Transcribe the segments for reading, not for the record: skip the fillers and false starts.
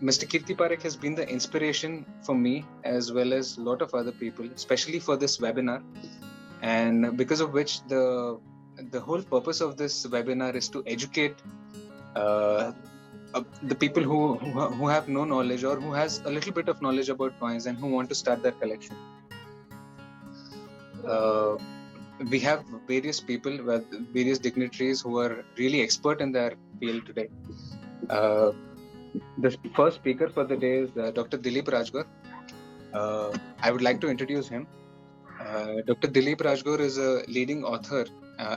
Mr. Kirti Parekh has been the inspiration for me as well as a lot of other people, especially for this webinar, and because of which the whole purpose of this webinar is to educate the people who have no knowledge or who has a little bit of knowledge about coins and who want to start their collection. We have various people, various dignitaries who are really expert in their field today. The first speaker for the day is Dr. Dilip Rajgor. I would like to introduce him. Dr. Dilip Rajgor is a leading author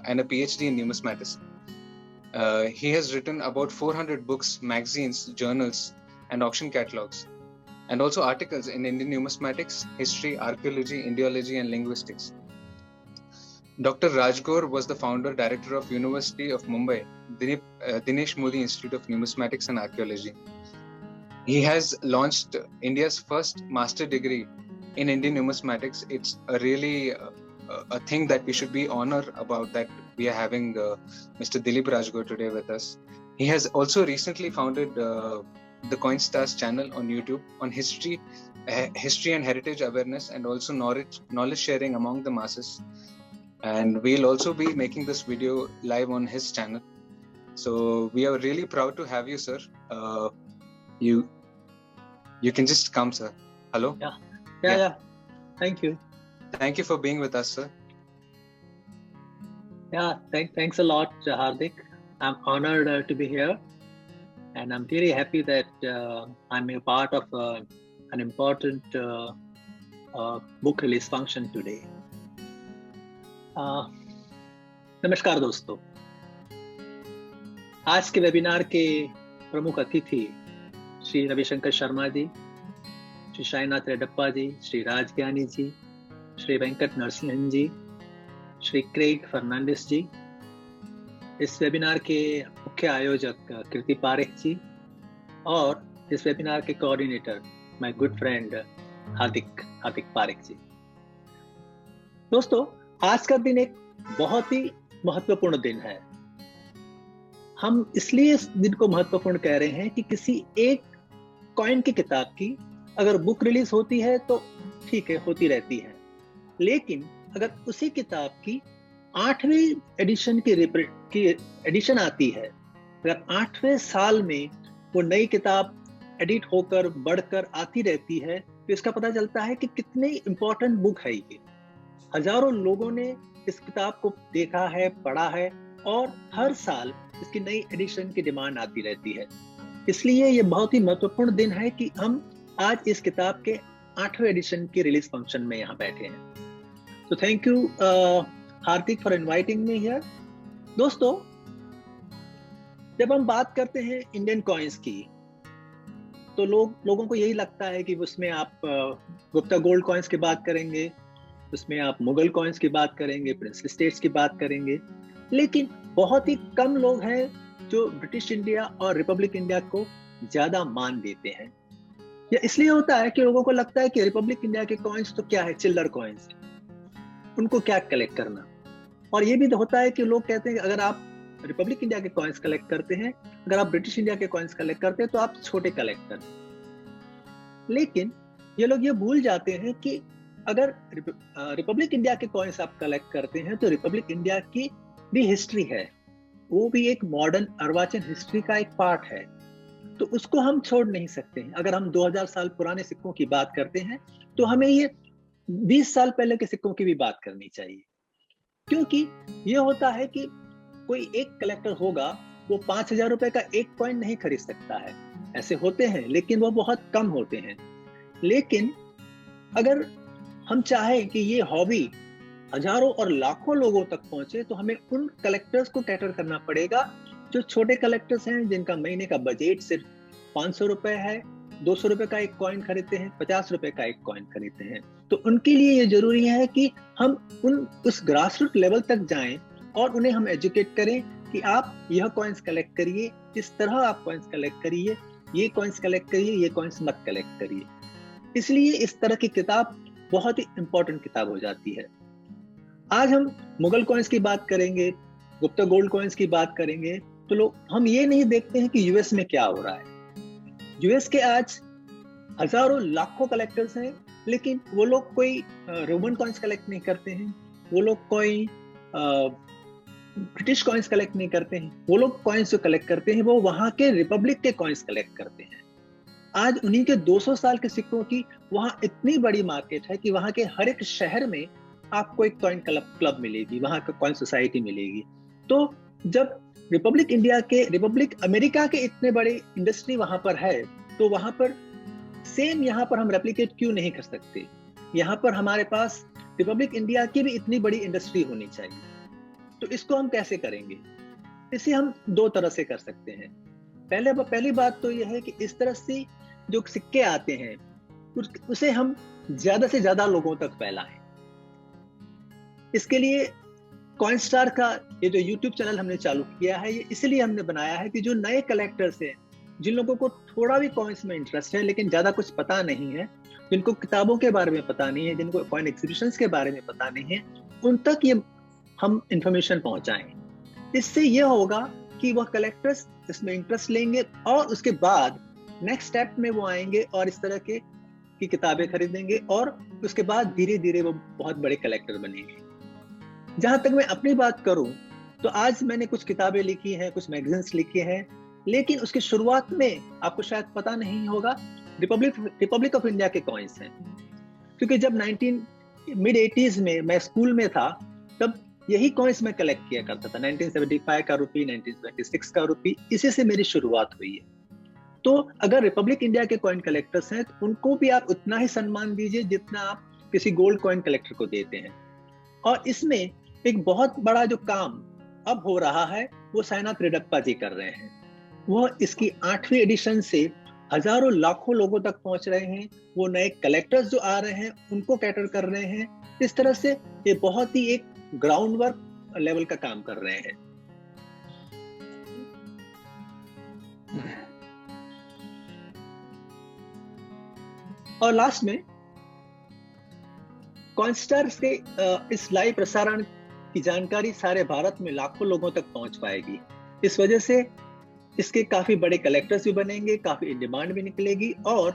and a PhD in numismatics. He has written about 400 books, magazines, journals, and auction catalogs, and also articles in Indian numismatics, history, archaeology, Indiology, and linguistics. Dr. Rajgor was the founder director of University of Mumbai, Dinesh Modi Institute of Numismatics and Archaeology. He has launched India's first master degree in Indian numismatics. It's a really a thing that we should be honored about, that we are having Mr. Dilip Rajgor today with us. He has also recently founded the CoinStars channel on YouTube on history and heritage awareness, and also knowledge sharing among the masses. And we'll also be making this video live on his channel. So we are really proud to have you, sir. You can just come, sir. Hello? Yeah. Thank you. Thank you for being with us, sir. Yeah, thanks a lot, Hardik. I'm honored to be here. And I'm really happy that I'm a part of an important book release function today. नमस्कार दोस्तों, आज के webinar के प्रमुख अतिथि श्री रविशंकर शर्मा जी, श्री साइनाथ रेड्डप्पा जी, श्री राजज्ञानी जी, श्री वेंकट नरसिंहन जी, Shri Craig Fernandes जी, इस webinar के मुख्य आयोजक कीर्ति पारेख जी, और इस वेबिनार के कोऑर्डिनेटर माय गुड फ्रेंड हार्दिक पारेख जी। दोस्तों, आज का दिन एक बहुत ही महत्वपूर्ण दिन है। हम इसलिए इस दिन को महत्वपूर्ण कह रहे हैं कि किसी एक कॉइन की किताब की अगर बुक रिलीज होती है तो ठीक है, होती रहती है, लेकिन अगर उसी किताब की 8वीं एडिशन की एडिशन आती है, अगर 8वें साल में वो नई किताब एडिट होकर बढ़कर आती रहती है, तो इसका पता चलता है कि कितनी इंपॉर्टेंट बुक है ये। हजारों लोगों ने इस किताब को देखा है, पढ़ा है, और हर साल इसकी नई एडिशन की डिमांड आती रहती है। इसलिए ये बहुत ही महत्वपूर्ण दिन है कि हम आज इस किताब के 8वें एडिशन की रिलीज फंक्शन में यहाँ बैठे हैं। तो thank you Hardik for inviting me here. दोस्तों, जब हम बात करते हैं इंडियन कॉइन्स की, तो लोगों को यही लगता है कि उसमें आप गुप्ता गोल्ड कॉइन्स की बात करेंगे, उसमें आप मुगल कॉइन्स की बात करेंगे, प्रिंसली स्टेट्स की बात करेंगे, लेकिन बहुत ही कम लोग हैं जो ब्रिटिश इंडिया और रिपब्लिक इंडिया को ज्यादा मान देते हैं। यह इसलिए होता है कि लोगों को लगता है कि रिपब्लिक इंडिया के कॉइन्स तो क्या है, चिल्लर कॉइन्स, उनको क्या कलेक्ट करना। और ये भी होता है कि लोग कहते हैं कि अगर आप रिपब्लिक इंडिया के कॉइन्स कलेक्ट करते हैं, अगर आप ब्रिटिश इंडिया के कॉइन्स कलेक्ट करते हैं, तो आप छोटे कलेक्टर हैं। लेकिन ये लोग ये भूल जाते हैं कि अगर रिपब्लिक इंडिया के कॉइन्स आप कलेक्ट करते हैं, तो रिपब्लिक इंडिया की भी हिस्ट्री है, वो भी एक मॉडर्न अर्वाचीन हिस्ट्री का एक पार्ट है, तो उसको हम छोड़ नहीं सकते हैं। अगर हम 2000 साल पुराने सिक्कों की बात करते हैं, तो हमें ये 20 साल पहले के सिक्कों की भी बात करनी चाहिए, क्योंकि ये होता है कि कोई एक कलेक्टर होगा, वो 5000 रुपए का एक कॉइन नहीं खरीद सकता है। ऐसे होते हैं, लेकिन वो बहुत कम होते हैं। लेकिन अगर हम चाहें कि ये हॉबी हजारों और लाखों लोगों तक पहुंचे, तो हमें उन कलेक्टर्स को कैटर करना पड़ेगा जो छोटे कलेक्टर्स हैं, जिनका महीने का बजट सिर्फ 500 रुपए है, 200 रुपए का एक कॉइन खरीदते हैं, 50 रुपए का एक कॉइन खरीदते हैं। तो उनके लिए ये जरूरी है कि हम उस ग्रास रूट लेवल तक जाएं और उन्हें हम एजुकेट करें कि आप यह कॉइन्स कलेक्ट करिए, इस तरह आप कॉइन्स कलेक्ट करिए, ये कॉइन्स कलेक्ट करिए, ये कॉइन्स मत कलेक्ट करिए। इसलिए इस तरह की किताब बहुत ही इंपॉर्टेंट किताब हो जाती है। आज हम मुगल कॉइन्स की बात करेंगे, गुप्ता गोल्ड कॉइन्स की बात करेंगे, तो हम ये नहीं देखते हैं कि यूएस में क्या हो रहा है। यूएस के आज हजारों लाखों कलेक्टर्स हैं, लेकिन वो लोग कोई रोमन कॉइन्स कलेक्ट नहीं करते हैं, वो लोग कोई ब्रिटिश कॉइन्स कलेक्ट नहीं करते हैं। वो लोग कॉइन्स जो कलेक्ट करते हैं वो वहां के रिपब्लिक के कॉइन्स कलेक्ट करते हैं। आज उन्हीं के 200 साल के सिक्कों की वहां इतनी बड़ी मार्केट है कि वहां के हर एक शहर में आपको एक कॉइन क्लब मिलेगी, वहां का कॉइन सोसाइटी मिलेगी। तो जब रिपब्लिक अमेरिका के इतने बड़े इंडस्ट्री वहां पर है, तो वहां पर सेम यहाँ पर हम रेप्लिकेट क्यों नहीं कर सकते? यहाँ पर हमारे पास रिपब्लिक इंडिया की भी इतनी बड़ी इंडस्ट्री होनी चाहिए। तो इसको हम कैसे करेंगे? इसे हम दो तरह से कर सकते हैं। पहली बात तो यह है कि इस तरह से जो सिक्के आते हैं उसे हम ज्यादा से ज्यादा लोगों तक फैलाएं। इसके लिए कॉइन स्टार का ये जो यूट्यूब चैनल हमने चालू किया है, ये इसलिए हमने बनाया है कि जो नए कलेक्टर्स हैं, जिन लोगों को थोड़ा भी कॉइन्स में इंटरेस्ट है लेकिन ज्यादा कुछ पता नहीं है, जिनको किताबों के बारे में पता नहीं है, जिनको कॉइन एग्जीबिशंस के बारे में पता नहीं है, उन तक ये हम इंफॉर्मेशन पहुंचाएं। इससे यह होगा कि वह कलेक्टर्स इसमें इंटरेस्ट लेंगे और उसके बाद नेक्स्ट स्टेप में वो आएंगे और इस तरह की किताबें खरीदेंगे और उसके बाद धीरे धीरे वो बहुत बड़े कलेक्टर बनेंगे। जहां तक मैं अपनी बात करूं तो आज मैंने कुछ किताबें लिखी हैं, कुछ मैगजीन्स लिखे हैं, लेकिन उसकी शुरुआत में आपको शायद पता नहीं होगा रिपब्लिक ऑफ इंडिया के कॉइन्स हैं। क्योंकि जब मिड 80s में मैं स्कूल में था, तब यही कॉइन्स मैं कलेक्ट किया करता था। 1975 का रुपी, 1926 का रुपी, इसी से मेरी शुरुआत हुई है। तो अगर रिपब्लिक इंडिया के कॉइन कलेक्टर्स हैं तो उनको भी आप उतना ही सम्मान दीजिए जितना आप किसी गोल्ड कॉइन कलेक्टर को देते हैं। और इसमें एक बहुत बड़ा जो काम अब हो रहा है वो साइनाथ रेड्डप्पा जी कर रहे हैं। वह इसकी 8वीं एडिशन से हजारों लाखों लोगों तक पहुंच रहे हैं। वो नए कलेक्टर्स जो आ रहे हैं उनको कैटर कर रहे हैं। इस तरह से ये बहुत ही एक ग्राउंड वर्क लेवल का काम कर रहे हैं। और लास्ट में कॉइनस्टार्स के इस लाइव प्रसारण की जानकारी सारे भारत में लाखों लोगों तक पहुंच पाएगी। इस वजह से इसके काफी बड़े कलेक्टर्स भी बनेंगे, काफी डिमांड भी निकलेगी और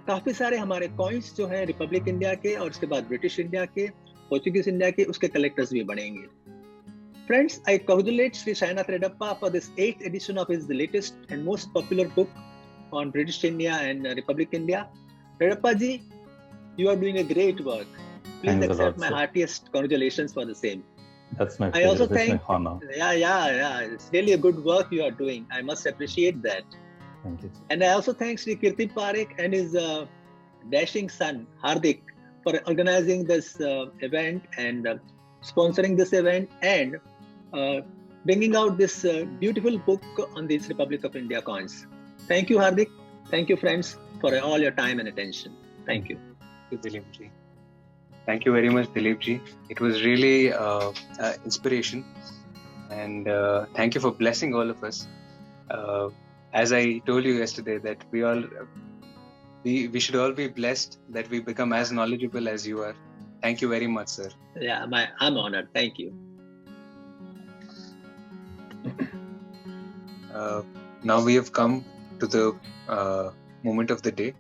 काफी सारे हमारे कॉइन्स जो है रिपब्लिक इंडिया के और उसके बाद ब्रिटिश इंडिया के, पोर्चुगीज इंडिया के, उसके कलेक्टर्स भी बनेंगे। Friends, I congratulate Sri Sainath Reddappa for this 8th edition of his latest and most popular book on British India and Republic India. Reddappa ji, you are doing a great work. Please accept my heartiest congratulations for the same. That's my pleasure. That's my honor. Yeah. It's really a good work you are doing. I must appreciate that. Thank you. And I also thank Sri Kirti Parekh and his dashing son Hardik for organizing this event and sponsoring this event and bringing out this beautiful book on the Republic of India coins. Thank you, Hardik. Thank you, friends, for all your time and attention. Thank you. Thank you, Dilip ji. Thank you very much, Dilip ji. It was really inspiration, and thank you for blessing all of us. As I told you yesterday, that we should all be blessed that we become as knowledgeable as you are. Thank you very much, sir. Yeah, I'm honored. Thank you. Now we have come to the moment of the day.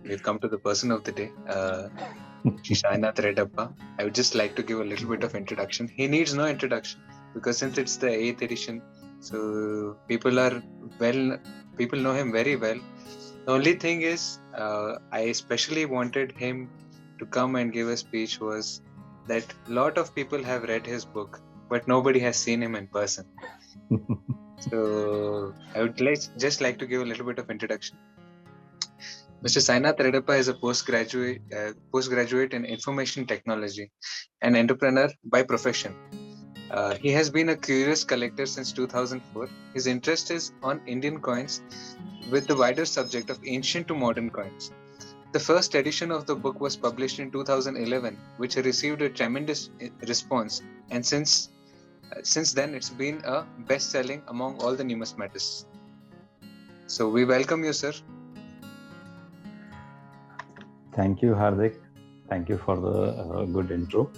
We've come to the person of the day, Sainath Reddappa. I would just like to give a little bit of introduction. He needs no introduction because since it's the 8th edition, so people know him very well. The only thing is, I especially wanted him to come and give a speech was that a lot of people have read his book, but nobody has seen him in person. So I would just like to give a little bit of introduction. Mr. Sainath Reddappa is a postgraduate in information technology, an entrepreneur by profession. He has been a curious collector since 2004. His interest is on Indian coins with the wider subject of ancient to modern coins. The first edition of the book was published in 2011, which received a tremendous response, and since then it's been a best-selling among all the numismatists. So we welcome you, sir. Thank you, Hardik. Thank you for the good intro.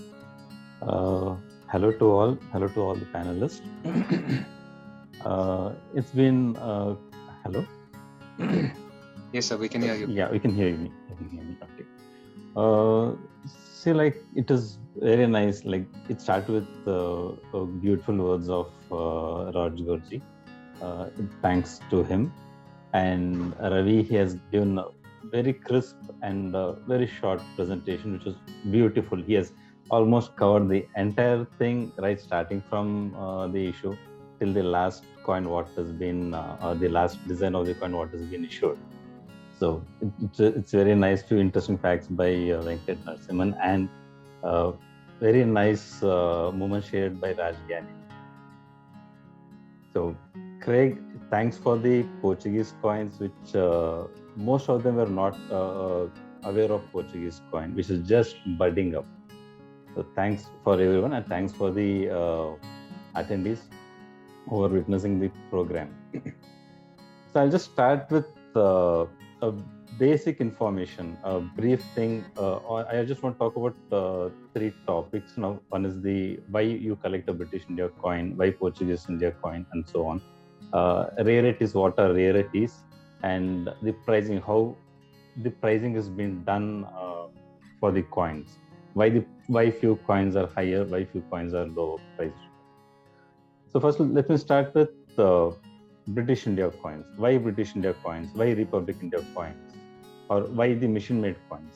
Hello to all the panelists. It's been hello. Yes, sir, we can hear you. Yeah, we can hear me. You can hear me. Okay. See, like, it is very nice. Like, it started with beautiful words of Rajgorji. Thanks to him. And Ravi, he has given a very crisp and very short presentation, which was beautiful. He has almost covered the entire thing, right, starting from the issue till the last coin what has been, the last design of the coin what has been issued. So it's very nice, few interesting facts by Venkat Narsimhan, and very nice moment shared by Gyanee. So, Craig, thanks for the Portuguese coins, which most of them were not aware of Portuguese coin, which is just budding up. So, thanks for everyone, and thanks for the attendees who are witnessing the program. So, I'll just start with a basic information, a brief thing. I just want to talk about three topics now. One is the why you collect a British India coin, why Portuguese India coin, and so on. Rarities, what are rarities, and the pricing, how the pricing has been done for the coins. Why few coins are higher, why few coins are lower priced. So first, let me start with British India coins. Why British India coins? Why Republic India coins? Or why the mission-made coins?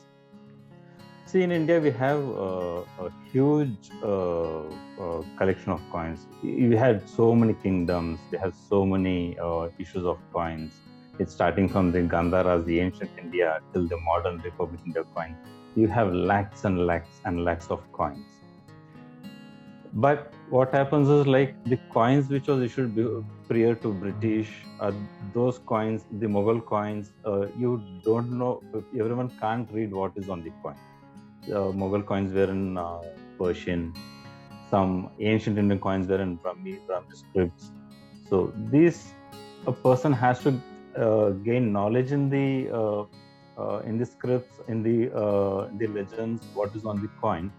See, in India, we have a huge collection of coins. We had so many kingdoms. We have so many issues of coins. It's starting from the Gandharas, the ancient India, till the modern Republic India coin. You have lakhs and lakhs and lakhs of coins. But what happens is, like, the coins which was issued prior to British, those coins, the Mughal coins, you don't know, everyone can't read what is on the coin. Mughal coins were in Persian, some ancient Indian coins were in Brahmi scripts. So a person has to gain knowledge in the scripts, in the legends, what is on the coin.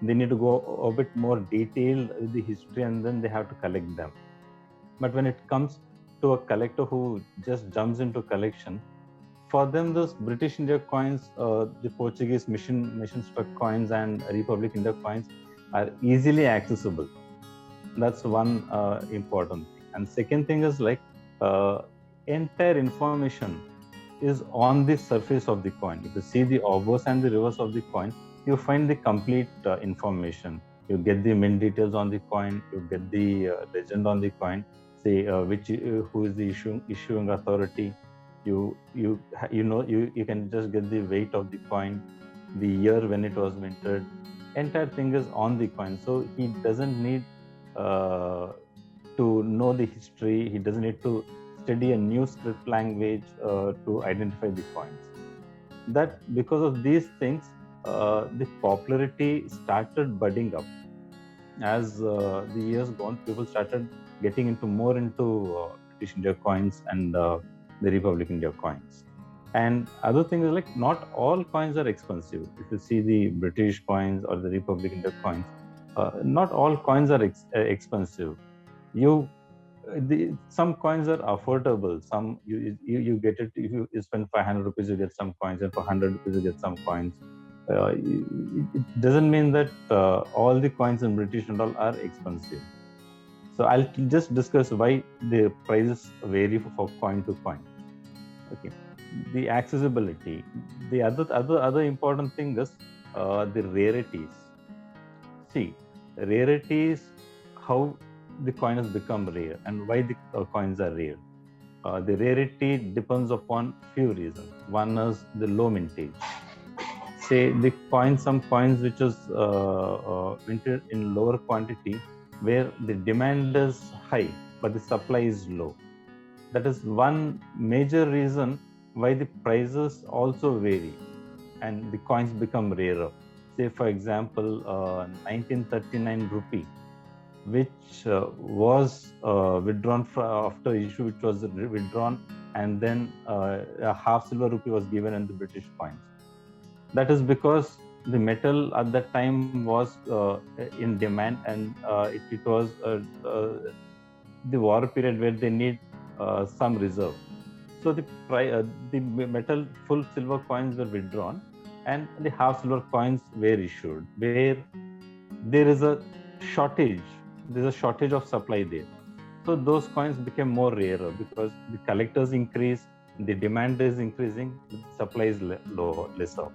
They need to go a bit more detailed with the history, and then they have to collect them. But when it comes to a collector who just jumps into collection, for them, those British India coins, the Portuguese mission struck coins, and Republic India coins are easily accessible. That's one important thing. And second thing is, like, entire information is on the surface of the coin. If you see the obverse and the reverse of the coin, you find the complete information. You get the mint details on the coin. You get the legend on the coin. Say who is the issuing authority. You can just get the weight of the coin, the year when it was minted. Entire thing is on the coin. So he doesn't need to know the history. He doesn't need to study a new script language to identify the coins. That because of these things, the popularity started budding up. As the years gone, people started getting more into British India coins and the Republic India coins. And other thing is, like, not all coins are expensive. If you see the British coins or the Republic India coins, not all coins are expensive. Some coins are affordable. Some you get it. If you spend 500 rupees, you get some coins, and for 100 rupees, you get some coins. It doesn't mean that all the coins in British and all are expensive. So I'll just discuss why the prices vary for coin to coin. Okay, the accessibility. The other important thing is the rarities. See, rarities, how the coin has become rare and why the coins are rare. The rarity depends upon few reasons. One is the low mintage. Say some coins which is minted in lower quantity, where the demand is high but the supply is low. That is one major reason why the prices also vary and the coins become rarer. Say, for example, 1939 rupee, which was withdrawn after issue, which was withdrawn, and then a half silver rupee was given in the British coins. That is because the metal at that time was in demand, and it was the war period where they need some reserve. So the metal full silver coins were withdrawn, and the half silver coins were issued, where there is a shortage. There's a shortage of supply there. So those coins became more rarer because the collectors increase, the demand is increasing, the supply is lesser.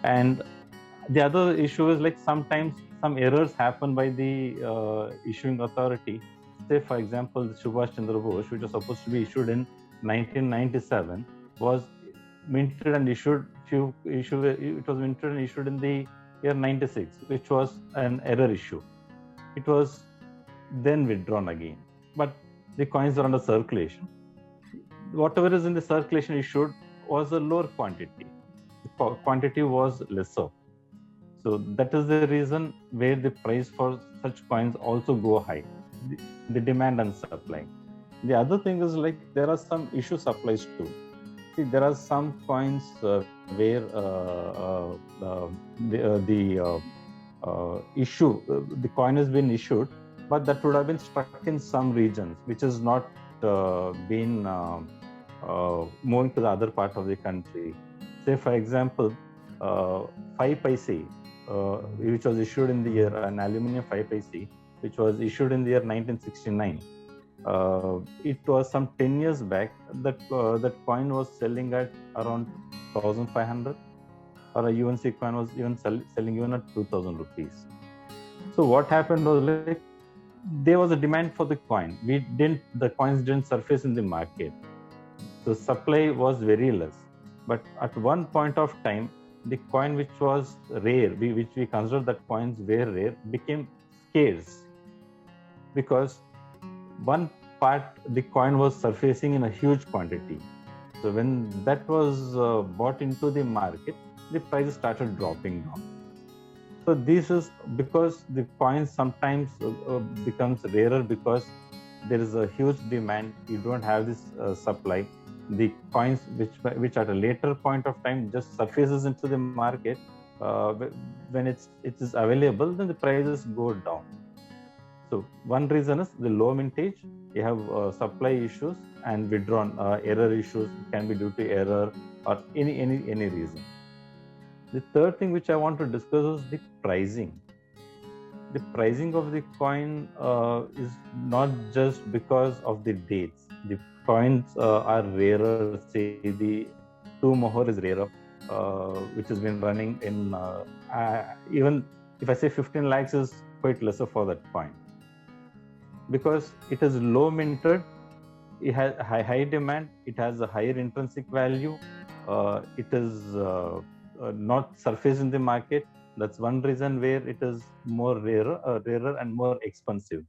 And the other issue is like sometimes some errors happen by the issuing authority. Say, for example, the Subhash Chandra Bose, which was supposed to be issued in 1997, was minted and issued it was minted and issued in the year 96, which was an error issue. It was then withdrawn again, but the coins are under circulation. Whatever is in the circulation issued was a lower quantity. The quantity was lesser. So that is the reason where the price for such coins also go high, the demand and supply. The other thing is like there are some issue supplies too. See, there are some coins where the coin has been issued, but that would have been stuck in some regions, which has not been moving to the other part of the country. Say, for example, 5 paise, which was issued in the year, an aluminium 5 paise, which was issued in the year 1969. It was some 10 years back that that coin was selling at around 1,500, or a UNC coin was even selling even at 2,000 rupees. So what happened was like there was a demand for the coin. The coins didn't surface in the market. The supply was very less. But at one point of time, the coin which was rare, which we considered that coins were rare, became scarce because one part the coin was surfacing in a huge quantity. So when that was bought into the market, the prices started dropping down. So this is because the coin sometimes becomes rarer because there is a huge demand. You don't have this supply. The coins which at a later point of time just surfaces into the market, when it is available, then the prices go down. So one reason is the low mintage. You have supply issues and withdrawn error issues. It can be due to error or any reason. The third thing which I want to discuss is the pricing. The pricing of the coin is not just because of the dates. The coins are rarer. Say the 2 Mohor is rarer, which has been running in even if I say 15 lakhs is quite lesser for that coin, because it is low minted, it has high demand, it has a higher intrinsic value, it is not surface in the market. That's one reason where it is more rarer and more expensive.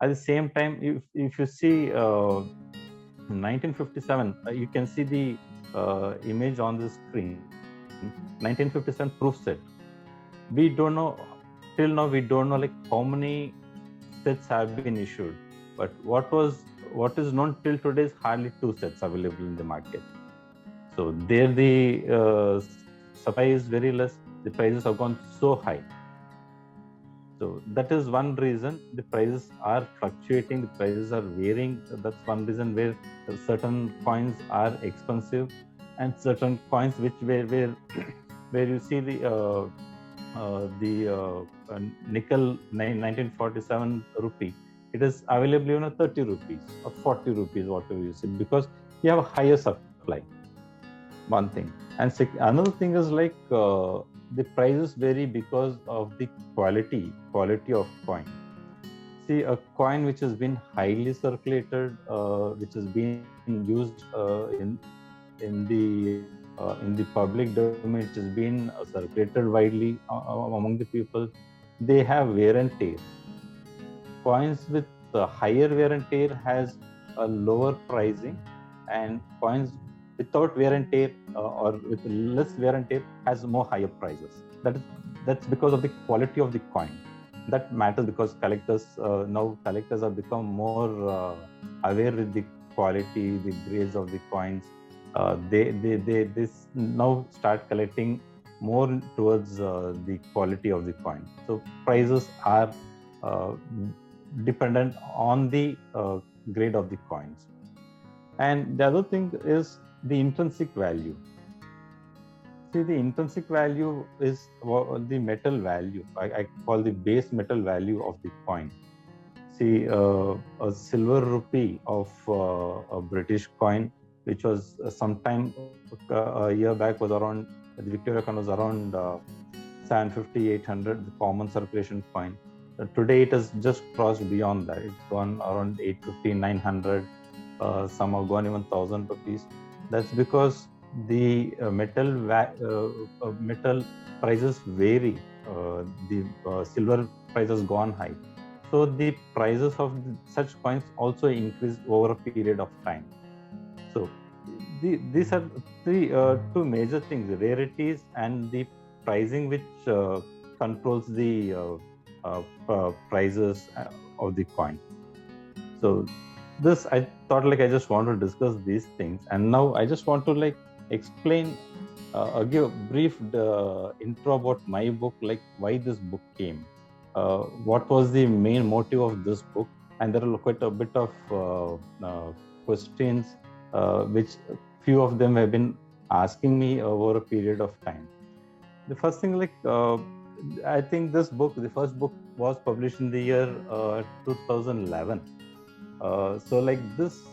At the same time, if you see 1957, you can see the image on the screen. 1957 proof set. We don't know till now. We don't know like how many sets have been issued, but what is known till today is hardly 2 sets available in the market. So there the supply is very less. The prices have gone so high. So that is one reason the prices are fluctuating. The prices are varying. That's one reason where certain coins are expensive, and certain coins where you see the nickel 1947 rupee, it is available even at 30 rupees or 40 rupees, whatever you see, because you have a higher supply. One thing. And another thing is like the prices vary because of the quality of coin. See, a coin which has been highly circulated, which has been used in the public domain, which has been circulated widely among the people, they have wear and tear. Coins with higher wear and tear has a lower pricing, and coins without wear and tear or with less wear and tear has more higher prices. That's because of the quality of the coin. That matters because collectors have become more aware with the quality, the grades of the coins. They now start collecting more towards the quality of the coin. So prices are dependent on the grade of the coins. And the other thing is the intrinsic value. See, the intrinsic value is the metal value. I call the base metal value of the coin. See, a silver rupee of a British coin, which was sometime a year back, was around, the Victoria coin was around 750, 800, the common circulation coin. Today it has just crossed beyond that. It's gone around 850, 900. Some have gone even 1,000 rupees. That's because the metal prices vary. The silver price has gone high. So the prices of such coins also increase over a period of time. So these are two major things: rarities and the pricing, which controls the prices of the coin. So this, I thought, like, I just want to discuss these things, and now I just want to like explain, give a brief intro about my book, like why this book came, what was the main motive of this book, and there are quite a bit of questions which few of them have been asking me over a period of time. The first thing, like, I think this book, the first book, was published in the year 2011. So like this,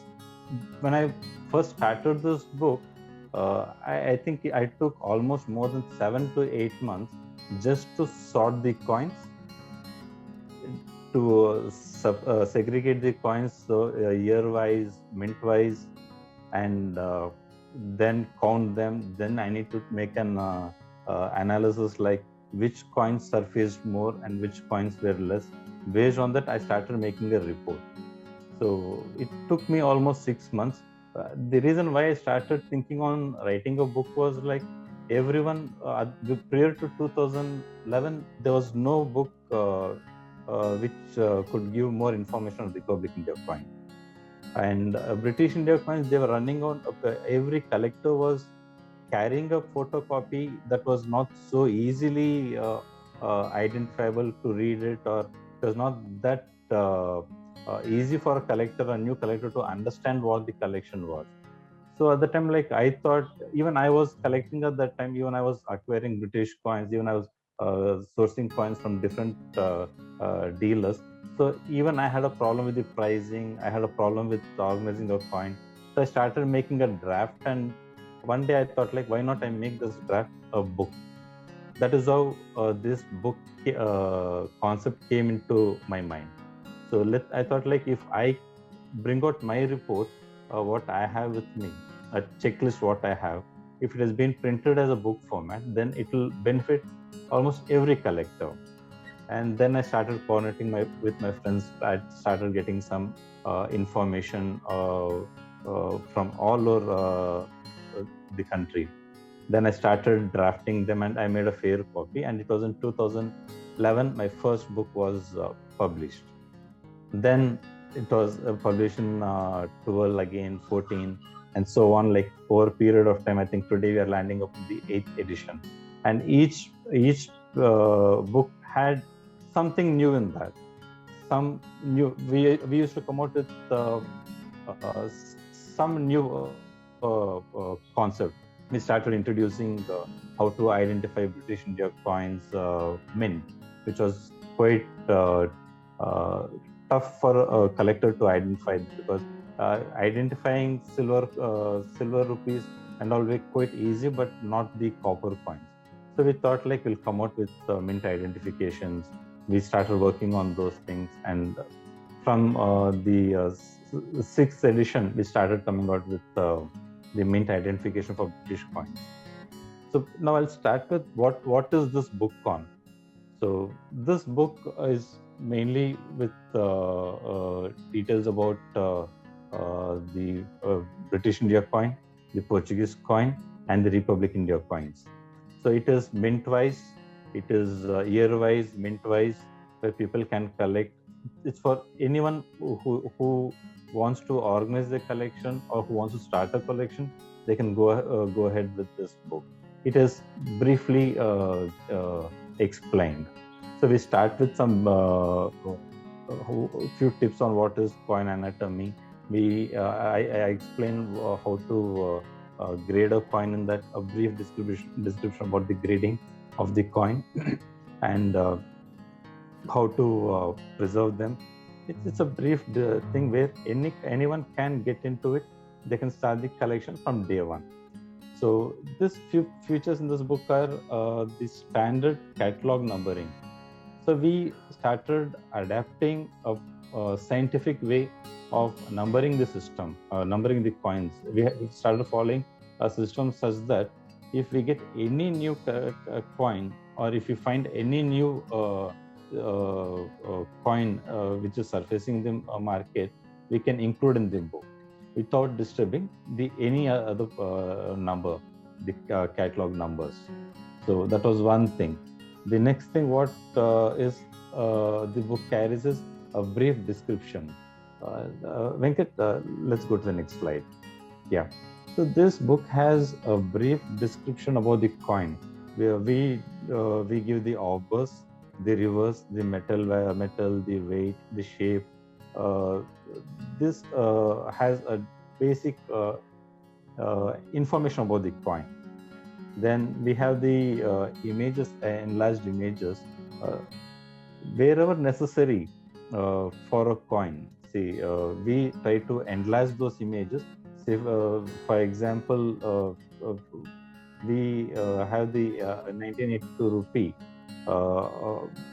when I first started this book, I think I took almost more than 7 to 8 months just to sort the coins, to segregate the coins, so year wise, mint wise, and then count them. Then I need to make an analysis, like which coins surfaced more and which coins were less. Based on that, I started making a report. So it took me almost 6 months. The reason why I started thinking on writing a book was like, everyone prior to 2011, there was no book which could give more information on Republic India coin. And British India coins, they were running on, every collector was carrying a photocopy that was not so easily identifiable to read it, or it was not that easy for a new collector to understand what the collection was. So at the time, like, I thought, even I was collecting at that time, even I was acquiring British coins, even I was sourcing coins from different dealers. So even I had a problem with the pricing, I had a problem with organizing a coin. So I started making a draft, and one day I thought, like, why not I make this draft a book? That is how this book concept came into my mind. So I thought, like, if I bring out my report, what I have with me, a checklist what I have, if it has been printed as a book format, then it will benefit almost every collector. And then I started coordinating with my friends. I started getting some information from all over the country. Then I started drafting them, and I made a fair copy. And it was in 2011 my first book was published. Then it was published in 12, again 14, and so on. Like, over a period of time, I think today we are landing up in the 8th edition, and each book had something new in that. Some new, we used to come out with some new concept. We started introducing how to identify British India coins mint, which was quite tough for a collector to identify, because identifying silver rupees and all were quite easy, but not the copper coins. So we thought, like, we'll come out with mint identifications. We started working on those things, and from the 6th edition, we started coming out with the mint identification for British coins. So now I'll start with what is this book on. So this book is mainly with details about the British India coin, the Portuguese coin, and the Republic India coins. So it is mint-wise, it is year-wise, mint-wise, where people can collect. It's for anyone who wants to organize their collection or who wants to start a collection. They can go ahead with this book. It is briefly explained. So we start with some few tips on what is coin anatomy, I explain how to grade a coin in that, a brief description about the grading of the coin and how to preserve them. It's a brief thing where anyone can get into it. They can start the collection from day one. So these few features in this book are the standard catalog numbering. So we started adapting a scientific way of numbering the system, numbering the coins. We started following a system such that if we get any new coin, or if we find any new coin which is surfacing the market, we can include in the book without disturbing any other number, the catalog numbers. So that was one thing. The next thing what is the book carries is a brief description. Venkat, let's go to the next slide. Yeah. So this book has a brief description about the coin, where we give the obverse, the reverse, the metal, the weight, the shape. This has a basic information about the coin. Then we have the images, enlarged images, wherever necessary for a coin. See, we try to enlarge those images. Say, for example, we have the 1982 rupee.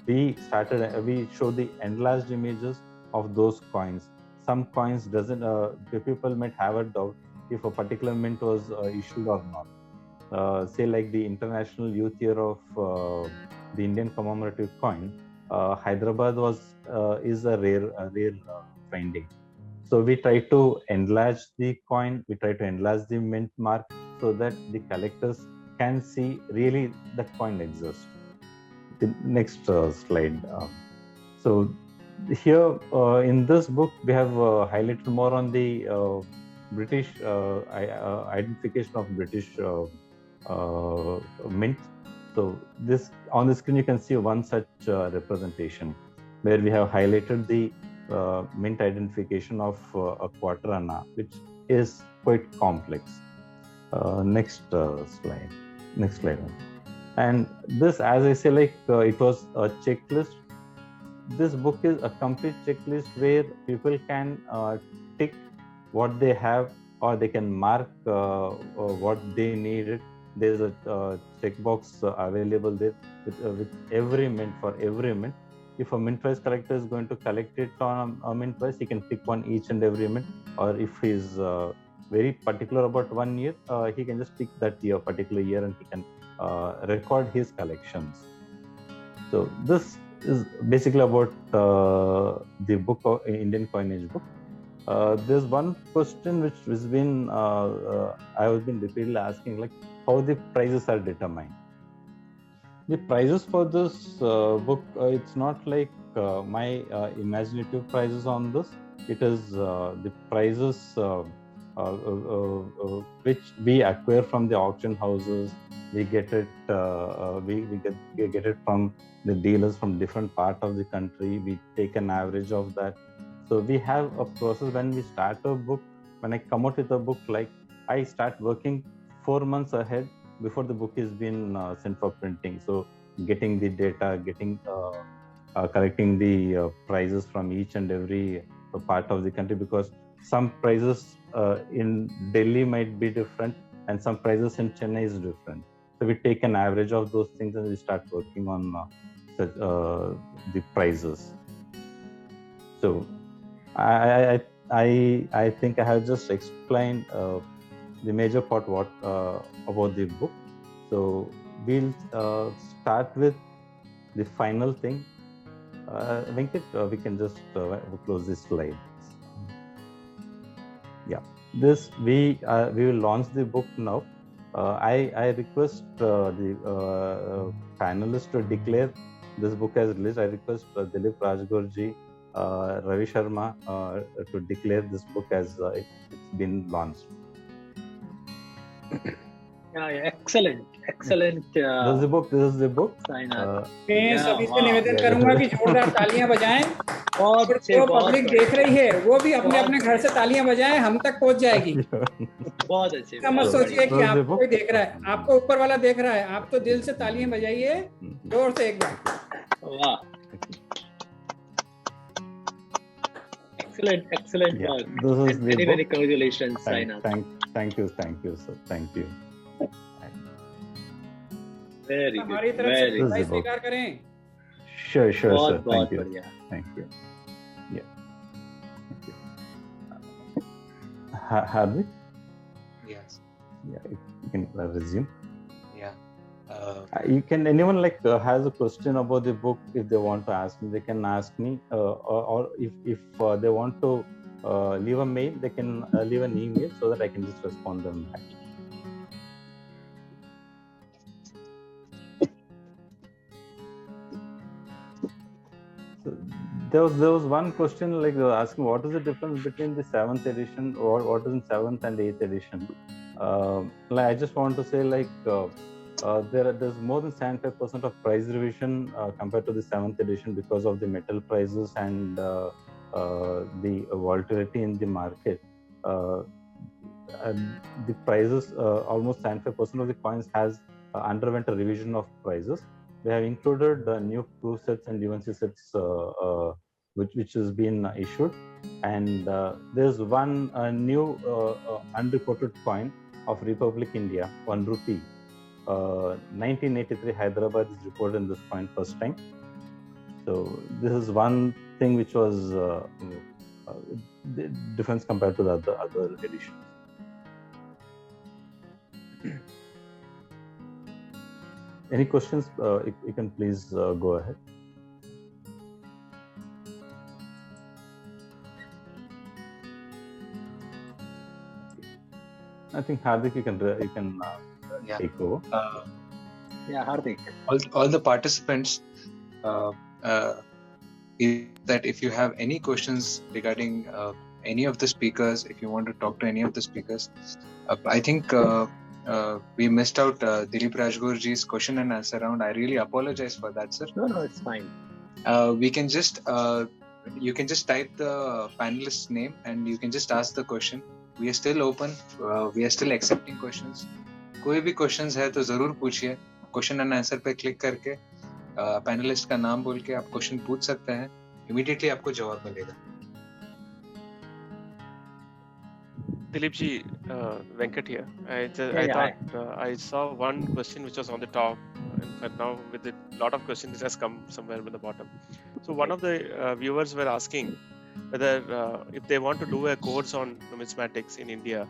We show the enlarged images of those coins. Some coins doesn't. People might have a doubt if a particular mint was issued or not. Say like the International Youth Year of the Indian commemorative coin, Hyderabad is a rare finding. So we try to enlarge the coin, we try to enlarge the mint mark so that the collectors can see really that coin exists. The next slide. So here in this book we have highlighted more on the British identification of British mint. So this on the screen you can see one such representation where we have highlighted the mint identification of a quarter anna, which is quite complex. Next slide. Next slide. And this, as I say, like it was a checklist. This book is a complete checklist where people can tick what they have, or they can mark what they needed. There's a checkbox available there with every mint, for every mint. If a mint price collector is going to collect it on a mint price, he can pick one each and every mint. Or if he's very particular about 1 year, he can just pick that year, particular year, and he can record his collections. So this is basically about the book of Indian coinage book. There's one question which has been I have been repeatedly asking, like how the prices are determined. The prices for this book, it's not like my imaginative prices on this. It is the prices which we acquire from the auction houses. We get it. We get it from the dealers from different part of the country. We take an average of that. So we have a process when we start a book. When I come out with a book, like I start working 4 months ahead before the book is been sent for printing. So getting the data, collecting the prices from each and every part of the country, because some prices in Delhi might be different and some prices in Chennai is different. So we take an average of those things and we start working on the prices. So I think I have just explained the major part about the book. So we'll start with the final thing. Venkat, we can just close this slide. Yeah, this we will launch the book now. I request the panelists to declare this book as released. I request Dilip Rajgor ji, Ravi Sharma to declare this book as it's been launched. Excellent. This is the book. Sainath. मैं सभी से निवेदन करूंगा कि जोरदार तालियां बजाएं बहुत अच्छे, जो बहुत पब्लिक देख रही है वो भी अपने बहुत अपने घर से तालियां बजाएं, हम तक पहुंच जाएगी। बहुत अच्छे। ऐसा मत सोचिए कि आपको कोई देख रहा है, आपको ऊपर वाला देख रहा है, आप तो दिल से तालियां बजाइए जोर से एक बार। वाह, excellent Yeah, work. this is And the very book. congratulations, Sainath. Thank you, sir. Thank you. Very good. हमारी तरफ से Very भाई good. स्वीकार करें। Sure, sir. बहुत Thank you. बढ़िया। Thank you. Yeah. Thank you. Hardik? Yes. Yeah, you can resume. Yeah. You can, anyone has a question about the book, if they want to ask me, they can ask me, or if they want to leave a mail, they can leave an email so that I can just respond them back. So there was one question asking what is the difference between the 7th edition, or what is in 7th and 8th edition. I just want to say there's more than 75% of price revision compared to the 7th edition because of the metal prices and the volatility in the market. The prices, almost 75% of the coins has underwent a revision of prices. We have included new proof sets and UNC sets which has been issued, and there's one new unreported coin of Republic India, 1 rupee. 1983 Hyderabad is reported in this coin first time. So this is one thing which was the difference compared to the other editions. Any questions? You can please go ahead. I think Hardik, you can take over. Yeah, Hardik. All the participants, that if you have any questions regarding any of the speakers, if you want to talk to any of the speakers, I think we missed out Dilip Rajgor ji's question and answer round. I really apologize for that, sir. No, it's fine. We can just you can just type the panelist's name and you can just ask the question. We are still open. We are still accepting questions. कोई भी questions है तो जरूर पूछिए. Question and answer पे click करके panelist का नाम बोल के आप क्वेश्चन पूछ सकते हैं. Immediately आपको जवाब मिलेगा. Dilip ji, Venkat here. I thought I saw one question which was on the top, and now with a lot of questions it has come somewhere at the bottom. So one of the viewers were asking whether if they want to do a course on numismatics in India,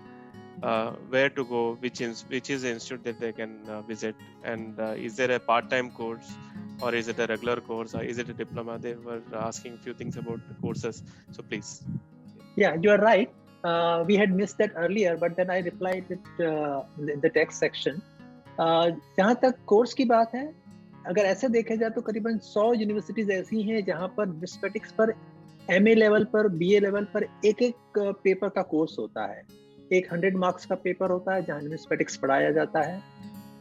where to go, which is the institute that they can visit, and is there a part-time course or is it a regular course or is it a diploma? They were asking a few things about the courses. So please. Yeah, you are right. We had missed that earlier, but then I replied it in the text section. जहाँ तक course की बात है, अगर ऐसे देखा जाए तो करीबन 100 यूनिवर्सिटीज ऐसी हैं जहाँ पर नुमिस्मेटिक्स पर MA लेवल पर, BA लेवल पर एक पेपर का कोर्स होता है. एक 100 मार्क्स का पेपर होता है जहाँ नुमिस्मेटिक्स पढ़ाया जाता है.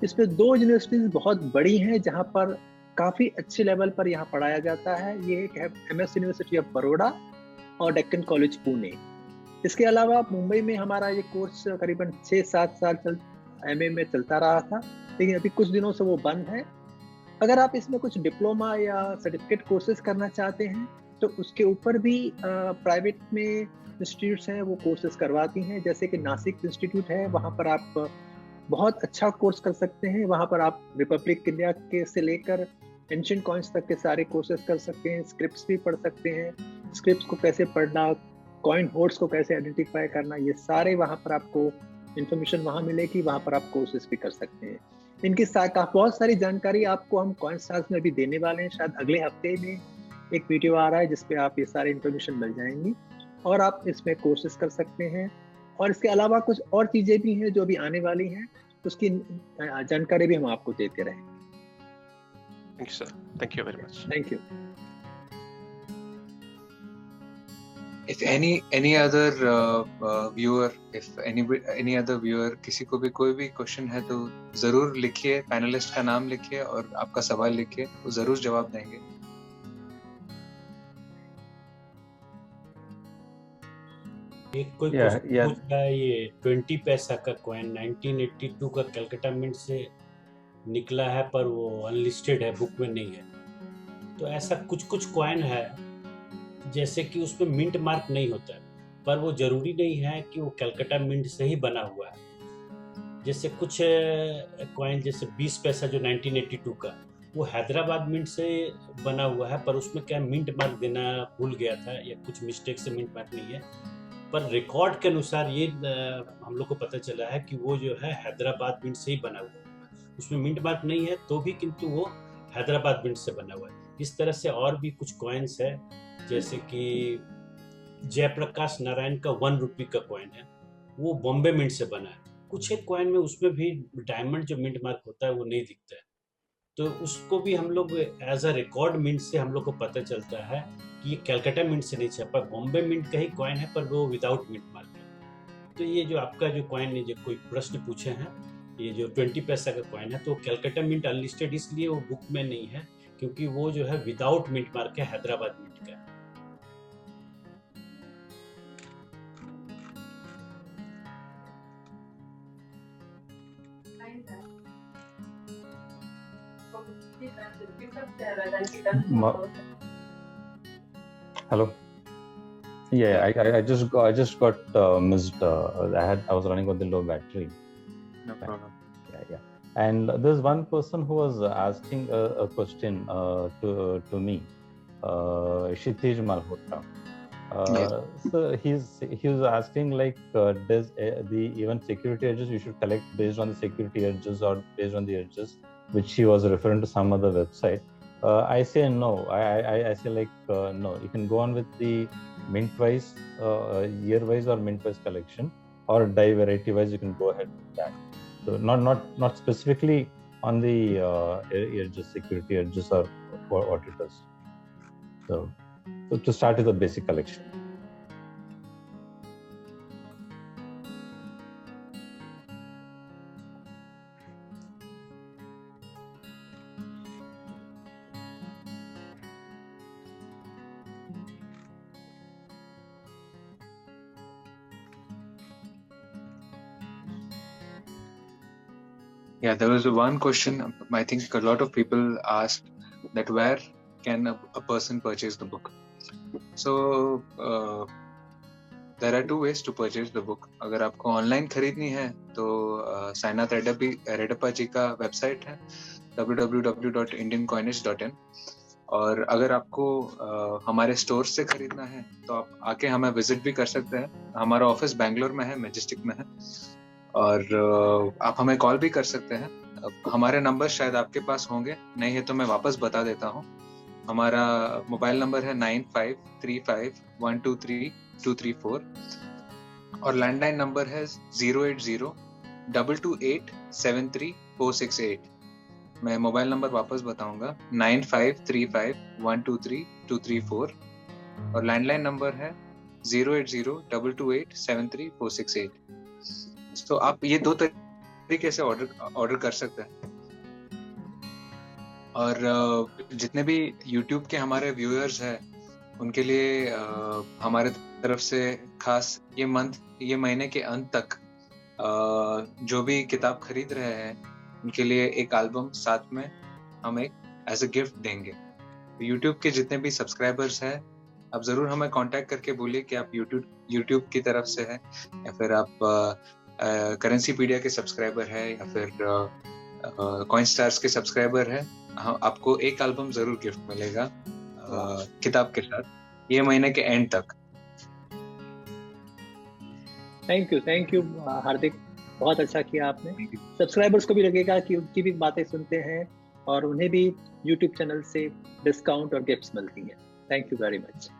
इसमें 2 यूनिवर्सिटीज बहुत बड़ी हैं जहाँ पर काफ़ी अच्छे लेवल पर यहाँ पढ़ाया जाता है. ये एक है MS यूनिवर्सिटी ऑफ बड़ौदा और डेक्कन कॉलेज पुणे. इसके अलावा मुंबई में हमारा ये कोर्स करीबन 6-7 साल MA में चलता रहा था, लेकिन अभी कुछ दिनों से वो बंद है. अगर आप इसमें कुछ डिप्लोमा या सर्टिफिकेट कोर्सेज करना चाहते हैं तो उसके ऊपर भी प्राइवेट में इंस्टीट्यूट्स हैं वो कोर्सेज करवाती हैं. जैसे कि नासिक इंस्टीट्यूट है, वहाँ पर आप बहुत अच्छा कोर्स कर सकते हैं. वहाँ पर आप रिपब्लिक इंडिया के से लेकर एंशिएंट कॉइन्स तक के सारे कोर्सेज कर सकते हैं. स्क्रिप्ट्स भी पढ़ सकते हैं. स्क्रिप्ट्स को कैसे पढ़ना, कॉइन होर्ड्स को कैसे आइडेंटिफाई करना, ये सारे वहाँ पर आपको इन्फॉर्मेशन वहाँ मिलेगी. वहाँ पर आप कोर्सेज भी कर सकते हैं. इनकी बहुत सारी जानकारी आपको हम कॉइन स्टार्स में भी देने वाले हैं. शायद अगले हफ्ते में एक वीडियो आ रहा है जिसपे आप ये सारी इन्फॉर्मेशन मिल जाएंगी और आप इसमें कोर्सेज कर सकते हैं. और इसके अलावा कुछ और चीज़ें भी हैं जो भी आने वाली हैं, उसकी जानकारी भी हम आपको देते रहेंगे. Thank you, sir. Thank you very much. Thank you. If any other viewer, if any other viewer किसी को भी कोई भी क्वेश्चन है तो जरूर लिखिए, पैनलिस्ट का नाम लिखिए और आपका सवाल लिखिए, वो जरूर जवाब देंगे. एक कोई Yeah. पूछ रहा है, ये 20 पैसा का कॉइन 1982 का कलकत्ता मिंट से निकला है, पर वो अनलिस्टेड है, बुक में नहीं है। तो ऐसा कुछ कुछ कॉइन है जैसे कि उसमें मिंट मार्क नहीं होता है, पर वो जरूरी नहीं है कि वो कलकत्ता मिंट से ही बना हुआ है। जैसे कुछ कॉइन जैसे 20 पैसा जो 1982 का, वो हैदराबाद मिंट से बना हुआ है, पर उसमें क्या मिंट मार्क देना भूल गया था या कुछ मिस्टेक से मिंट मार्क नहीं है। पर रिकॉर्ड के अनुसार ये हम लोग को पता चला है कि वो जो है हैदराबाद मिंट से ही बना हुआ है। उसमें मिंट मार्क नहीं है तो भी किंतु वो हैदराबाद मिंट से बना हुआ है। इस तरह से और भी कुछ कॉइन्स है, जैसे कि जयप्रकाश नारायण का 1 रुपये का कॉइन है, वो बॉम्बे मिंट से बना है। कुछ एक कॉइन में उसमें भी डायमंड जो मिंट मार्क होता है वो नहीं दिखता है, तो उसको भी हम लोग एज अ रिकॉर्ड मिंट से हम लोग को पता चलता है कि ये कलकत्ता मिंट से नहीं छपा, बॉम्बे मिंट का ही कॉइन है, पर वो विदाउट मिंट मार्क है। तो ये जो आपका जो कॉइन है, जो कोई प्रश्न पूछे हैं, ये जो 20 पैसा का कॉइन है, तो कलकत्ता मिंट अनलिस्टेड इसलिए वो बुक में नहीं है क्योंकि वो जो है विदाउट मिंट मार्क है, हैदराबाद मिंट का है। Hello. Yeah, I just got missed. I was running on the low battery. No problem. Yeah. And there's one person who was asking a question to me, Kshitij Malhotra. Yes. So he was asking like, does the even security edges you should collect based on the security edges or based on the edges, which he was referring to some other website. I say no. I say like no. You can go on with the mint-wise, year-wise or mint-wise collection, or die variety-wise. You can go ahead with that. So not specifically on the edges, security edges or what it is. So to start with the basic collection. Yeah, there was one question. I think a lot of people asked that where can a person purchase the book? So there are two ways to purchase the book. अगर आपको online खरीदनी है तो साइनाथ रेड्डप्पा जी का website है www.indiancoinage.in, और अगर आपको हमारे स्टोर से खरीदना है तो आप आके हमें विजिट भी कर सकते हैं। हमारा ऑफिस बेंगलोर में है, मैजेस्टिक में है, और आप हमें कॉल भी कर सकते हैं। हमारे नंबर शायद आपके पास होंगे, नहीं है तो मैं वापस बता देता हूँ। हमारा मोबाइल नंबर है 9535123234 और लैंडलाइन नंबर है 08022873468। मैं मोबाइल नंबर वापस बताऊंगा 9535123234 और लैंडलाइन नंबर है 08022873468। तो आप ये दो तरीके से ऑर्डर कर सकते हैं। और जितने भी YouTube के हमारे व्यूअर्स हैं उनके लिए हमारे तरफ से खास ये महीने के अंत तक जो भी किताब खरीद रहे हैं उनके लिए एक एल्बम साथ में हम एक एज अ गिफ्ट देंगे। YouTube के जितने भी सब्सक्राइबर्स हैं आप जरूर हमें कांटेक्ट करके बोलिए कि आप YouTube की तरफ से हैं या फिर आप करेंसीपीडिया के सब्सक्राइबर है या फिर कॉइन स्टार्स के सब्सक्राइबर है। आपको एक एल्बम जरूर गिफ्ट मिलेगा किताब के साथ ये महीने के एंड तक। थैंक यू हार्दिक, बहुत अच्छा किया आपने। सब्सक्राइबर्स को भी लगेगा कि उनकी भी बातें सुनते हैं और उन्हें भी यूट्यूब चैनल से डिस्काउंट और गिफ्ट्स मिलती हैं। Thank you very much.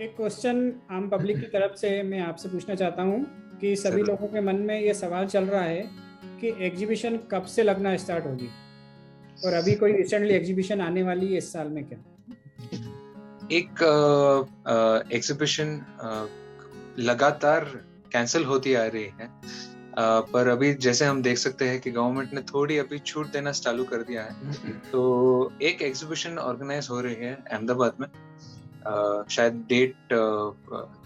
एक क्वेश्चन आम पब्लिक की तरफ से मैं आपसे पूछना चाहता हूँ कि सभी लोगों के मन में ये सवाल चल रहा है कि एग्जीबिशन कब से लगना स्टार्ट होगी, और अभी कोई रिसेंटली एग्जीबिशन आने वाली है इस साल में क्या? एक एग्जीबिशन लगातार कैंसिल होती आ रही है, पर अभी जैसे हम देख सकते हैं कि गवर्नमेंट ने थोड़ी अभी छूट देना चालू कर दिया है। तो एक एग्जीबिशन ऑर्गेनाइज हो रही है अहमदाबाद में शायद date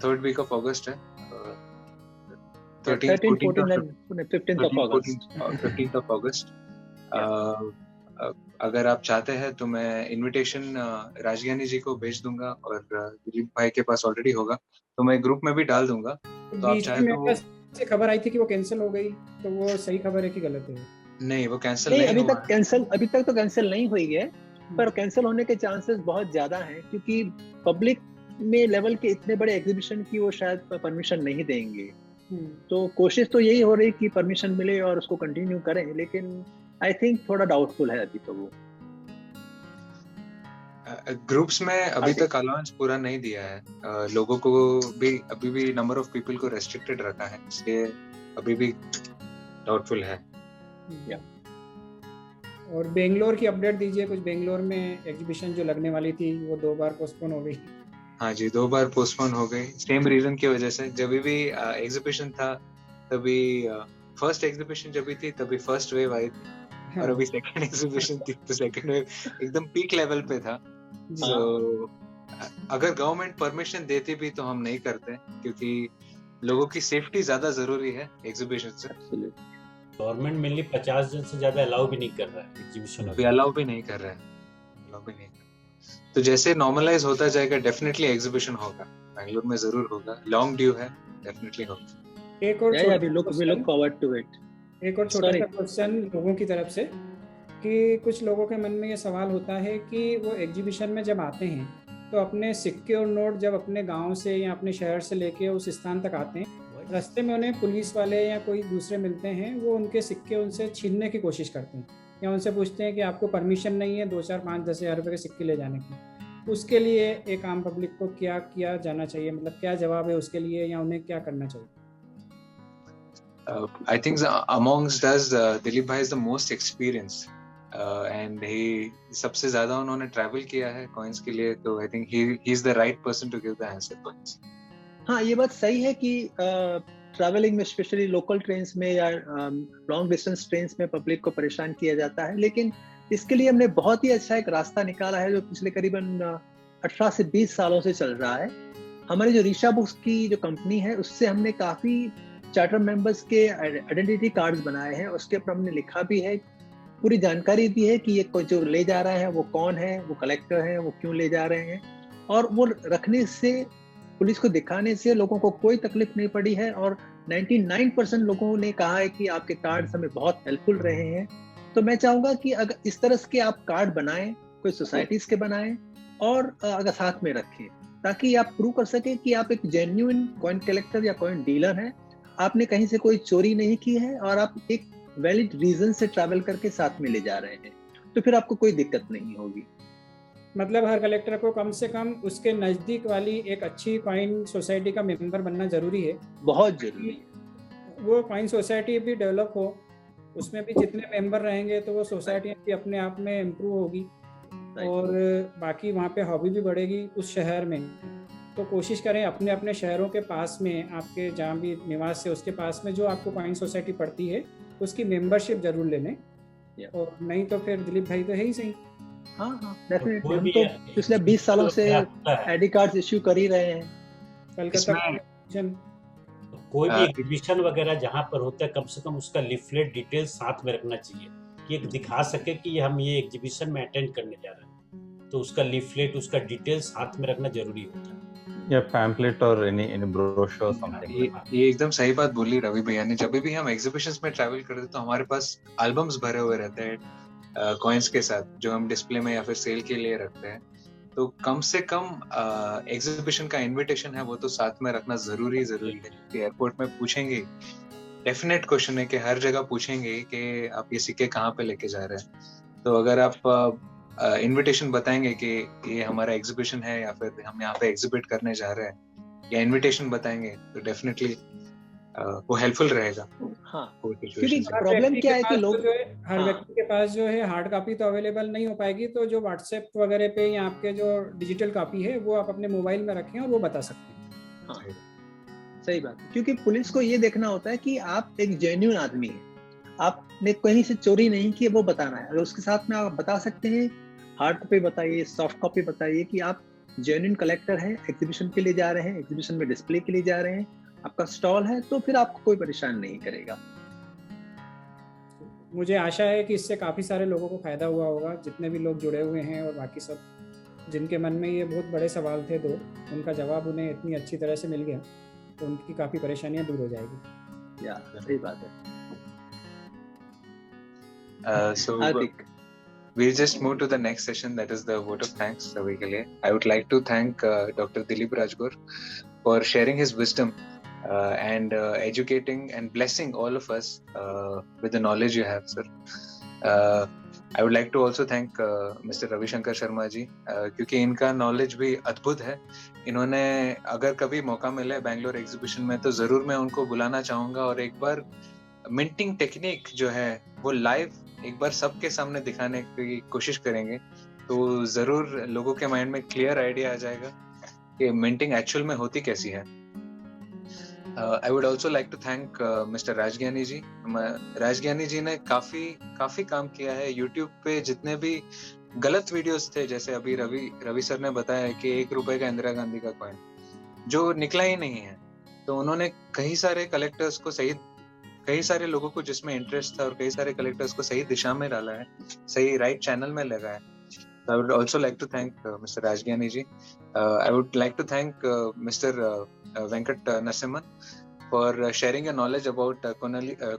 3rd week of August है, 13, 14 and 15th of August. 15th of August. अगर आप चाहते हैं तो मैं इनविटेशन राजज्ञानी जी को भेज दूंगा, और दिलीप भाई के पास ऑलरेडी होगा तो मैं ग्रुप में भी डाल दूंगा। तो आप चाहे तो से खबर आई थी कि वो कैंसिल हो गई, तो वो सही खबर है कि गलत है? नहीं, वो कैंसिल नहीं, अभी तक तो कैंसिल नहीं हुई है, पर कैंसिल होने के चांसेस बहुत ज्यादा हैं, क्योंकि पब्लिक में लेवल के इतने बड़े एग्जीबिशन की वो शायद परमिशन नहीं देंगे। तो कोशिश तो यही हो रही कि परमिशन मिले और उसको कंटिन्यू करें, लेकिन आई थिंक थोड़ा डाउटफुल है अभी तो वो। ग्रुप्स में अभी तक अलाउंस पूरा नहीं दिया है, लोगों को भी अभी भी नंबर ऑफ पीपल को रेस्ट्रिक्टेड रखा है, इसलिए अभी भी डाउटफुल है। और बेंगलोर की अपडेट दीजिए कुछ। बेंगलोर में एग्जीबिशन जो लगने वाली थी वो 2 बार पोस्टपोन हो गई। हाँ जी, 2 बार पोस्टपोन हो गई, सेम रीजन की वजह से। जब भी एग्जीबिशन था तभी फर्स्ट एग्जीबिशन जब भी थी तभी फर्स्ट वेव आई थी, और अभी सेकंड एग्जीबिशन थी तो सेकंड वेव एकदम पीक लेवल पे था। So, अगर गवर्नमेंट परमिशन देती भी तो हम नहीं करते, क्योंकि लोगों की सेफ्टी ज्यादा जरूरी है एग्जीबिशन से। गवर्नमेंट मेनली 50 जन से ज्यादा अलाउ भी नहीं कर रहा है एग्जीबिशन, अलाउ भी नहीं कर रहा है। तो जैसे नॉर्मलाइज होता जाएगा डेफिनेटली एग्जीबिशन होगा, बेंगलुरु में जरूर होगा, लॉन्ग ड्यू है, डेफिनेटली होगा। एक और छोटा सा क्वेश्चन लोगों की तरफ से, कि कुछ लोगों के मन में ये सवाल होता है कि वो एग्जीबिशन में जब आते हैं तो अपने सिक्के और नोट जब अपने गांव से या अपने शहर से लेके उस स्थान तक आते हैं, रास्ते में उन्हें पुलिस वाले या कोई दूसरे मिलते हैं, वो उनके सिक्के उनसे छीनने की कोशिश करते हैं या उनसे पूछते हैं कि आपको परमिशन नहीं है 2, 4, 5, 10 हज़ार रुपये के सिक्के ले जाने की। उसके लिए एक आम पब्लिक को क्या किया जाना चाहिए, मतलब क्या जवाब है उसके लिए, या उन्हें क्या करना चाहिए? I think amongst us Dilip bhai is the most experienced and he सबसे ज़्यादा उन्होंने ट्रैवल किया है कॉइन्स के लिए, तो I think he is the right person to give the answer for this. हाँ, ये बात सही है कि ट्रैवलिंग में स्पेशली लोकल ट्रेन्स में या लॉन्ग डिस्टेंस ट्रेन्स में पब्लिक को परेशान किया जाता है, लेकिन इसके लिए हमने बहुत ही अच्छा एक रास्ता निकाला है जो पिछले करीबन 18 से 20 सालों से चल रहा है। हमारी जो रीशा बुक्स की जो कंपनी है उससे हमने काफ़ी चार्टर मेंबर्स के आइडेंटिटी कार्ड्स बनाए हैं, उसके ऊपर हमने लिखा भी है, पूरी जानकारी दी है कि ये कोई जो ले जा रहा है वो कौन है, वो कलेक्टर है, वो क्यों ले जा रहे हैं, और वो रखने से पुलिस को दिखाने से लोगों को कोई तकलीफ नहीं पड़ी है, और 99% लोगों ने कहा है कि आपके कार्ड्स हमें बहुत हेल्पफुल रहे हैं। तो मैं चाहूँगा कि अगर इस तरह के आप कार्ड बनाएं, कोई सोसाइटीज़ के बनाएं और अगर साथ में रखें, ताकि आप प्रूव कर सकें कि आप एक जेन्युइन कॉइन कलेक्टर या कॉइन डीलर हैं, आपने कहीं से कोई चोरी नहीं की है और आप एक वैलिड रीजन से ट्रैवल करके साथ में ले जा रहे हैं, तो फिर आपको कोई दिक्कत नहीं होगी। मतलब हर कलेक्टर को कम से कम उसके नज़दीक वाली एक अच्छी कॉइन सोसाइटी का मेंबर बनना ज़रूरी है, बहुत ज़रूरी है। वो कॉइन सोसाइटी भी डेवलप हो, उसमें भी जितने मेंबर रहेंगे तो वो सोसाइटी भी अपने आप में इम्प्रूव होगी और बाकी वहाँ पे हॉबी भी बढ़ेगी उस शहर में। तो कोशिश करें अपने अपने शहरों के पास में, आपके जहाँ भी निवास है उसके पास में जो आपको कॉइन सोसाइटी पड़ती है उसकी मेंबरशिप जरूर ले लें, और नहीं तो फिर दिलीप भाई तो है ही सही। हाँ, डेफिनेटली। हम तो पिछले 20 सालों से आईडी कार्ड्स इश्यू कर ही रहे हैं। कोई भी एग्जीबिशन वगैरह जहाँ पर होता है, कम से कम उसका लीफलेट डिटेल साथ में रखना चाहिए कि एक दिखा सके कि हम ये एग्जीबिशन में अटेंड करने जा रहे हैं, तो उसका लीफलेट, उसका डिटेल साथ में रखना जरूरी होता है, या पैम्पलेट और एनी ब्रोशर समथिंग। ये एकदम सही बात बोली रवि भैया ने। जब भी हम एग्जीबिशंस में ट्रैवल करते हैं तो हमारे पास एल्बम्स भरे हुए रहते हैं कॉइन्स के साथ, जो हम डिस्प्ले में या फिर सेल के लिए रखते हैं। तो कम से कम एग्जीबिशन का इनविटेशन है वो तो साथ में रखना जरूरी है कि एयरपोर्ट में पूछेंगे, डेफिनेट क्वेश्चन है कि हर जगह पूछेंगे कि आप ये सिक्के कहाँ पे लेके जा रहे हैं। तो अगर आप इनविटेशन बताएंगे कि ये हमारा एग्जीबिशन है या फिर हम यहाँ पे एग्जिबिट करने जा रहे हैं, या इनविटेशन बताएंगे, तो डेफिनेटली वो हेल्पफुल रहेगा। हाँ, क्योंकि प्रॉब्लम क्या है कि लोग हर व्यक्ति के पास जो है हार्ड कॉपी तो अवेलेबल नहीं हो पाएगी, तो जो व्हाट्सएप वगैरह पे या आपके जो डिजिटल कॉपी है वो आप अपने मोबाइल में रखें और वो बता सकते हैं। हाँ, सही बात है, क्योंकि पुलिस को ये देखना होता है कि आप एक जेन्युइन आदमी हैं, आपने कहीं से चोरी नहीं की, वो बताना है। अगर उसके साथ में आप बता सकते हैं, हार्ड कॉपी बताइए, सॉफ्ट कॉपी बताइए कि आप जेन्युइन कलेक्टर है, एग्जीबिशन के लिए जा रहे हैं, एग्जीबिशन में डिस्प्ले के लिए जा रहे हैं, आपका स्टॉल है, तो फिर आपको कोई परेशान नहीं करेगा। मुझे आशा है कि इससे काफ़ी सारे लोगों को फायदा हुआ होगा, जितने भी लोग जुड़े हुए हैं और बाकी सब जिनके मन में ये बहुत बड़े सवाल थे, तो उनका जवाब उन्हें इतनी अच्छी तरह से मिल गया, तो उनकी काफ़ी परेशानियां दूर हो जाएगी। या सही बात है। So Hardik, we'll just move to the next session, that is the vote of thanks सभी के लिए. I would like to thank Dr. Dilip Rajgor for sharing his wisdom and educating and blessing all of us with the knowledge you have, sir. I would like to also thank Mr. Ravi Shankar Sharma जी, क्योंकि इनका knowledge भी अद्भुत है. इन्होंने अगर कभी मौका मिले बैंगलोर एग्जीबिशन में तो ज़रूर मैं उनको बुलाना चाहूँगा और एक बार मिंटिंग टेक्निक जो है वो लाइव एक बार सबके सामने दिखाने की कोशिश करेंगे, तो ज़रूर लोगों के माइंड में क्लियर आइडिया आ जाएगा कि मिंटिंग एक्चुअल में होती कैसी है. I would also like to thank Mr. राजज्ञानी जी. राजज्ञानी जी ने काफी काम किया है. YouTube पे जितने भी गलत वीडियोस थे, जैसे अभी रवि सर ने बताया कि 1 रुपए का इंदिरा गांधी का कॉइन जो निकला ही नहीं है, तो उन्होंने कई सारे कलेक्टर्स को कई सारे लोगों को जिसमें इंटरेस्ट था और कई सारे कलेक्टर्स को सही दिशा में डाला है, सही राइट चैनल में लगाया. I would also like to thank Mr. Rajgyani ji. I would like to thank Mr. Venkat Narsimhan for sharing your knowledge about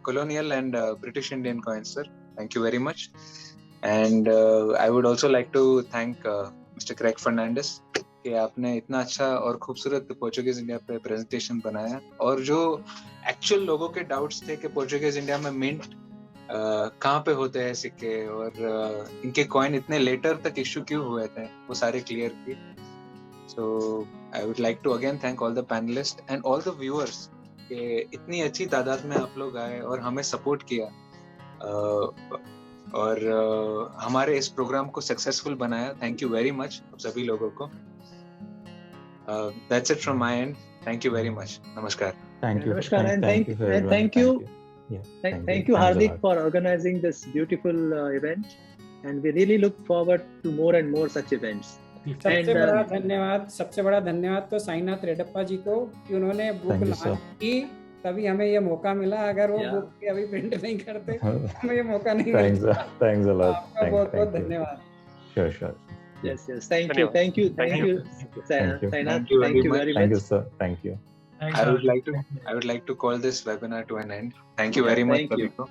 colonial and British Indian coins, sir. Thank you very much. And I would also like to thank Mr. Craig Fernandes कि आपने इतना अच्छा और खूबसूरत Portuguese India पे presentation बनाया, और जो एक्चुअल लोगों के डाउट्स थे कि पोर्चुगीज इंडिया में मिंट कहाँ पे होते हैं सिक्के और इनके कॉइन इतने लेटर तक इश्यू क्यों हुए थे, वो सारे क्लियर किए. So I would like to again thank all the panelist and all the viewers कि इतनी अच्छी तादाद में आप लोग आए और हमें सपोर्ट किया और हमारे इस प्रोग्राम को सक्सेसफुल बनाया. थैंक यू वेरी मच सभी लोगों को. That's it from my end. Thank you very much. Namaskar. Thank you. Namaskar, and Thank you for everyone. thank you. Yeah, Thank you, Hardik, for organizing this beautiful event, and we really look forward to more and more such events. सबसे बड़ा धन्यवाद तो साईनाथ रेड्डप्पा जी को कि उन्होंने book launch की, तभी हमें ये मौका मिला. अगर वो बुक की अभी प्रिंट नहीं करते हमें ये मौका नहीं मिलता. Thanks a lot. आपका बहुत धन्यवाद. Sure. Yes. Thank you, Sainath. Thank you very much. Thank you, sir. Thank you. I would like to call this webinar to an end. Thank you very much.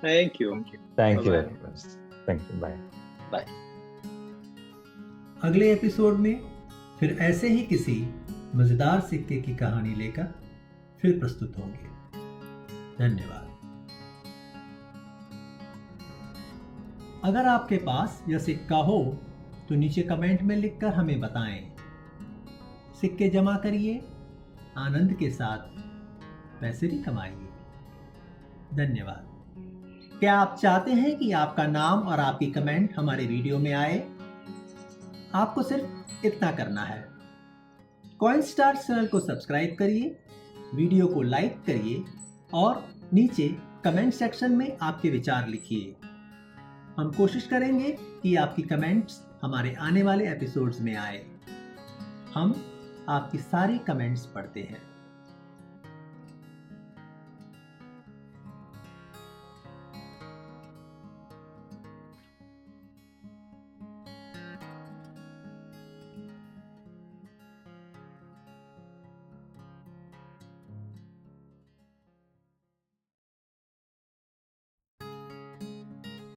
Thank you. Thank you very much. Thank you. Bye. अगले episode में फिर ऐसे ही किसी मजेदार सिक्के की कहानी लेकर फिर प्रस्तुत होंगे. धन्यवाद. अगर आपके पास यह सिक्का हो तो नीचे कमेंट में लिखकर हमें बताएं. सिक्के जमा करिए, आनंद के साथ पैसे भी कमाइए. धन्यवाद. क्या आप चाहते हैं कि आपका नाम और आपकी कमेंट हमारे वीडियो में आए? आपको सिर्फ इतना करना है. कॉइन स्टार्स चैनल को सब्सक्राइब करिए, वीडियो को लाइक करिए और नीचे कमेंट सेक्शन में आपके विचार लिखिए. हम कोशिश करेंगे कि आपकी कमेंट्स हमारे आने वाले एपिसोड्स में आए. हम आपकी सारी कमेंट्स पढ़ते हैं.